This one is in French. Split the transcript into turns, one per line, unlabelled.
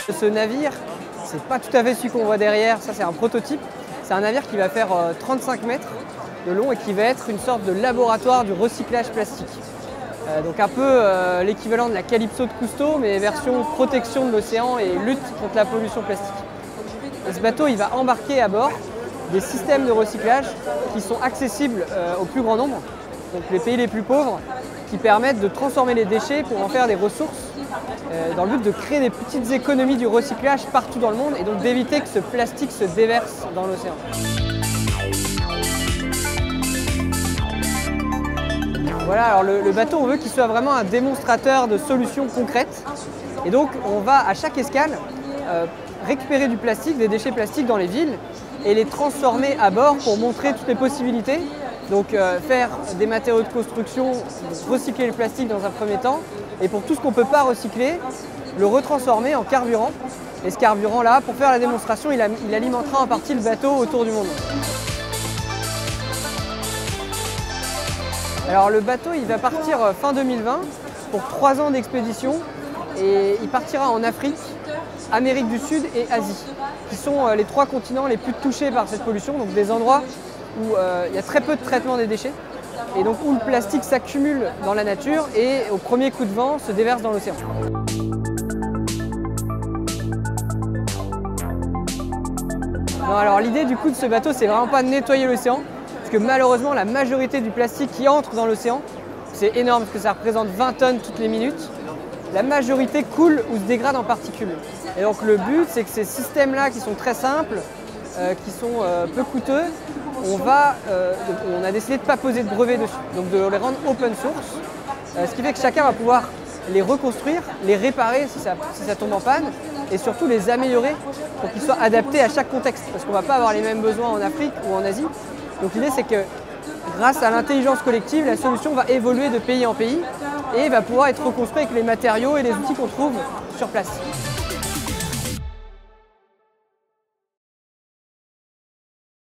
Ce navire, c'est pas tout à fait celui qu'on voit derrière, ça c'est un prototype. C'est un navire qui va faire 35 mètres de long et qui va être une sorte de laboratoire du recyclage plastique. Donc un peu l'équivalent de la Calypso de Cousteau, mais version protection de l'océan et lutte contre la pollution plastique. Et ce bateau, il va embarquer à bord des systèmes de recyclage qui sont accessibles au plus grand nombre, donc les pays les plus pauvres, qui permettent de transformer les déchets pour en faire des ressources, dans le but de créer des petites économies du recyclage partout dans le monde et donc d'éviter que ce plastique se déverse dans l'océan. Voilà, alors le bateau, on veut qu'il soit vraiment un démonstrateur de solutions concrètes. Et donc, on va à chaque escale récupérer du plastique, des déchets plastiques dans les villes et les transformer à bord pour montrer toutes les possibilités. Donc, faire des matériaux de construction, recycler le plastique dans un premier temps. Et pour tout ce qu'on ne peut pas recycler, le retransformer en carburant. Et ce carburant-là, pour faire la démonstration, il alimentera en partie le bateau autour du monde. Alors le bateau, il va partir fin 2020 pour 3 ans d'expédition et il partira en Afrique, Amérique du Sud et Asie, qui sont les 3 continents les plus touchés par cette pollution, donc des endroits où il y a très peu de traitement des déchets et donc où le plastique s'accumule dans la nature et au premier coup de vent se déverse dans l'océan. Non, alors l'idée du coup de ce bateau, c'est vraiment pas de nettoyer l'océan, parce que malheureusement la majorité du plastique qui entre dans l'océan, c'est énorme parce que ça représente 20 tonnes toutes les minutes, la majorité coule ou se dégrade en particules. Et donc le but, c'est que ces systèmes-là qui sont très simples, qui sont peu coûteux, on a décidé de ne pas poser de brevet dessus, donc de les rendre open source, ce qui fait que chacun va pouvoir les reconstruire, les réparer si ça tombe en panne, et surtout les améliorer pour qu'ils soient adaptés à chaque contexte, parce qu'on ne va pas avoir les mêmes besoins en Afrique ou en Asie. Donc l'idée, c'est que grâce à l'intelligence collective, la solution va évoluer de pays en pays et va pouvoir être reconstruite avec les matériaux et les outils qu'on trouve sur place.